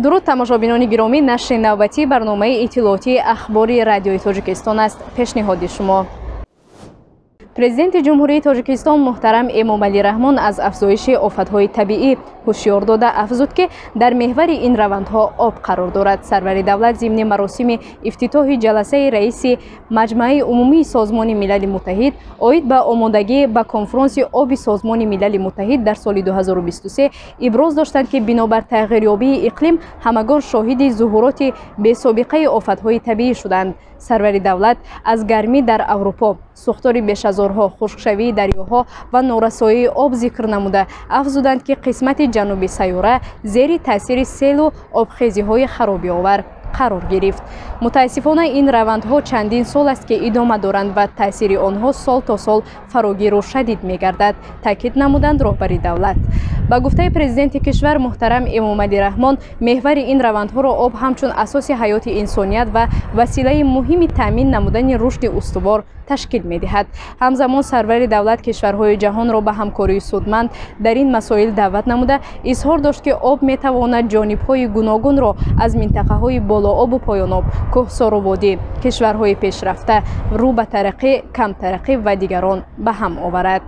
дуруд тамошобинони гиромӣ, нашри навбатии барномаи иттилоотии ахбори радиои Тоҷикистон аст. пешниҳоди шумо. Президенти ҷумҳурии Тоҷикистон муҳтарам Эмомалӣ Раҳмон аз афзоиши офатҳои табиӣ ҳушёр дода афзуд ки дар меҳвари ин равандҳо об қарор дорад. Сарвари давлат зимни маросими ифтитоҳи ҷаласаи раиси Маҷмаи умумии Созмони Милали Муттаҳид оид ба омодагӣ ба конфронси оби Созмони Милали Муттаҳид дар соли 2023 иброз доштанд ки бинобар тағйирёбии иқлим ҳамагон шоҳиди зуҳуроти бесобиқаи офатҳои табиӣ шуданд. Сарвари давлат аз гармӣ дар Аврупо, сӯхтори бешазорҳо, хушкшавии дарёҳо ва норасоии об зикр намуда афзуданд ки қисмати ҷануби сайёра зери таъсири селу обхезиҳои харобиовар қарор гирифт. мутаассифона ин равандҳо чандин сол аст ки идома доранд ва таъсири онҳо сол то сол фарогиру шадид мегардад, таъкид намуданд роҳбари давлат. ба гуфтаи президенти кишвар муҳтарам Эмомалӣ Раҳмон, меҳвари ин равандҳоро об ҳамчун асоси ҳаёти инсоният ва василаи муҳими таъмин намудани рушди устувор ташкил медиҳад. ҳамзамон сарвари давлат кишварҳои ҷаҳонро ба ҳамкории судманд дар ин масоил даъват намуда изҳор дошт ки об метавонад ҷонибҳои гуногунро аз минтақаҳои болообу поёноб, кӯҳсору водӣ, кишварҳои пешрафта, рӯ ба тараққӣ, камтараққӣ ва дигарон ба ҳам оварад.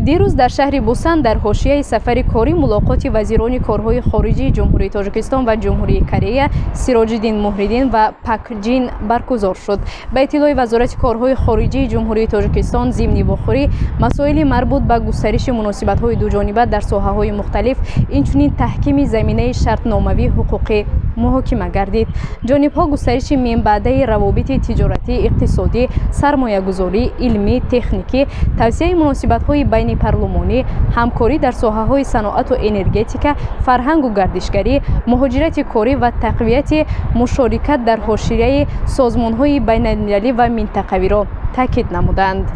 дирӯз дар шаҳри Бусан дар ҳошияи сафари корӣ мулоқоти вазирони корҳои хориҷии ҷумҳурии Тоҷикистон ва ҷумҳурии Корея Сироҷиддин Муҳриддин ва Пак Ҷин баргузор шуд. ба иттилои вазорати корҳои хориҷии ҷумҳурии Тоҷикистон, зимни вохӯрӣ масоили марбут ба густариши муносибатҳои дуҷониба дар соҳаҳои мухталиф, инчунин таҳкими заминаи шартномавии ҳуқуқӣ муҳокима гардид. ҷонибҳо густариши минбаъдаи равобити тиҷоратӣ, иқтисодӣ, сармоягузорӣ, илмӣ, техникӣ, тавсеяи муносибатҳои байни парлумонӣ, ҳамкорӣ дар соҳаҳои саноату энергетика, фарҳангу гардишгарӣ, муҳоҷирати корӣ ва тақвияти мушорикат дар ҳошияи созмонҳои байналмилалӣ ва минтақавиро таъкид намуданд.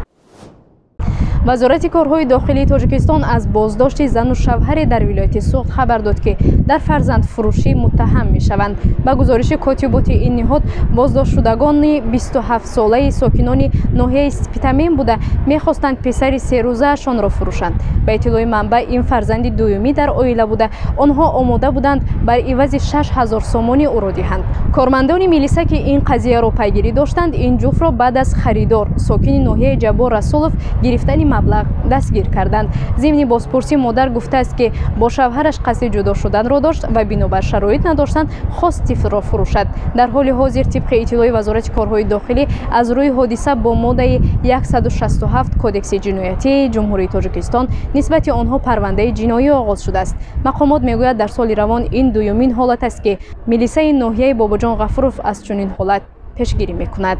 вазорати корҳои дохилии Тоҷикистон аз боздошти зану шавҳаре дар вилояти Суғд хабар дод ки дар фарзандфурӯшӣ муттаҳам мешаванд. ба гузориши котиботи ин ниҳод, боздоштшудагони 27-солаи сокинони ноҳияи Спитамен буда мехостанд писари серӯзаашонро фурӯшанд. ба иттилои манбаъ, ин фарзанди дуюмӣ дар оила буда, онҳо омода буданд бар ивази 6000 сомонӣ ӯро диҳанд. кормандони милиса ки ин қазияро пайгирӣ доштанд, ин ҷуфтро баъд аз харидор, сокини ноҳияи Ҷаббор Расулов, гирифтани маблағ дастгир карданд. зимни бозпурсӣ модар гуфтааст ки бо шавҳараш қасди ҷудо шуданро дошт ва бинобар шароит надоштанд хост тифлро фурӯшад. дар ҳоли ҳозир тибқи иттилои вазорати корҳои дохилӣ, аз рӯи ҳодиса бо моддаи 167 кодекси ҷиноятии ҷумҳурии Тоҷикистон нисбати онҳо парвандаи ҷиноӣ оғоз шудааст. мақомот мегӯяд дар соли равон ин дуюмин ҳолат аст ки милисаи ноҳияи Бобоҷон Ғафуров аз чунин ҳолат пешгирӣ мекунад.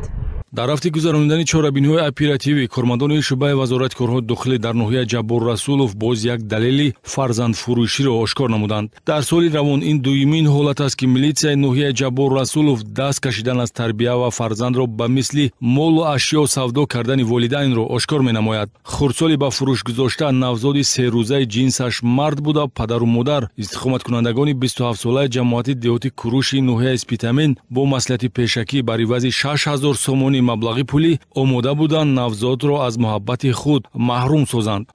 дар рафти гузарондани чорабиниҳои оперативӣ, кормандони шуъбаи вазорати корҳои дохилӣ дар ноҳияи Ҷаббор Расулов боз як далели фарзандфурӯширо ошкор намуданд. дар соли равон ин дуюмин ҳолат аст ки милитсияи ноҳияи Ҷаббор Расулов даст кашидан аз тарбия ва фарзандро ба мисли молу ашё савдо кардани волидайнро ошкор менамояд. хурдсоли ба фурӯш гузошта навзоди серӯзаи ҷинсаш мард буда, падару модар истиқоматкунандагони 27-солаи ҷамоати деҳоти Куруши ноҳияи Спитамен бо маслиҳати пешакӣ бар ивази 6000 сомонӣ маблағи пулӣ омода буданд навзодро аз муҳаббати худ маҳрум созанд.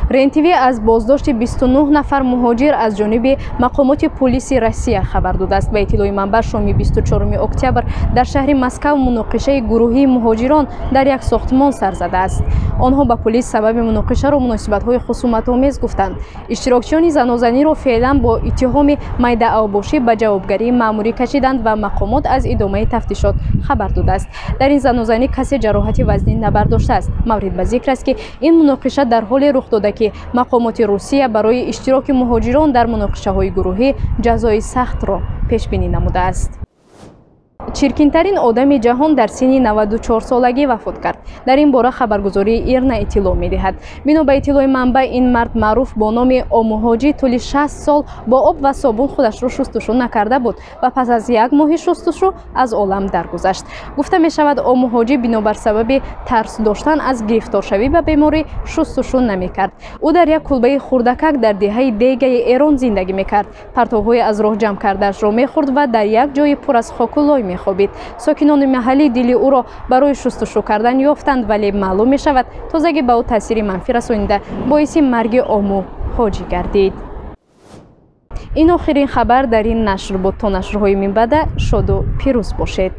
РЕН-ТВ аз боздошти 29 нафар муҳоҷир аз ҷониби мақомоти полиси Россия хабар додааст. ба иттилои манбаъ, шоми 24 октябр дар шаҳри Москав муноқишаи гурӯҳии муҳоҷирон дар як сохтмон сар задааст. онҳо ба полис сабаби муноқишаро муносибатҳои хусуматомез гуфтанд. иштирокчиёни занозаниро феълан бо иттиҳоми майдаавбошӣ ба ҷавобгарии маъмурӣ кашиданд ва мақомот аз идомаи тафтишот хабар додааст. дар ин занозанӣ касе ҷароҳати вазнин набардоштааст. маврид ба зикр аст ки ин муноқиша дар ҳоле рух дода ки мақомоти Русия барои иштироки муҳоҷирон дар муноқишаҳои гурӯҳӣ ҷазои сахтро пешбинӣ намудааст. чиркинтарин одами ҷаҳон дар синни 94-солагӣ вафот кард. дар ин бора хабаргузории ИРНА иттилоъ медиҳад. бино ба иттилои манбаъ, ин мард маъруф бо номи Омуҳоҷӣ тӯли 60 сол бо об ва собун худашро шустушӯ накарда буд ва пас аз як моҳи шустушӯ аз олам даргузашт. гуфта мешавад, Омуҳоҷӣ бинобар сабаби тарс доштан аз гирифторшавӣ ба беморӣ шустушӯ намекард. ӯ дар як кулбаи хурдакак дар деҳаи Дегаи Эрон зиндагӣ мекард. партовҳои аз роҳ ҷамъ кардаашро мехӯрд ва дар як ҷои пур аз хоку лой мехобид. сокинони маҳаллӣ дили ӯро барои шустушӯ кардан ёфтанд, вале маълум мешавад, тозагӣ ба ӯ таъсири манфӣ расонида боиси марги Омуҳоҷӣ гардид. ин охирин хабар дар ин нашр буд. То нашрҳои минбаъда шоду пирӯз бошед.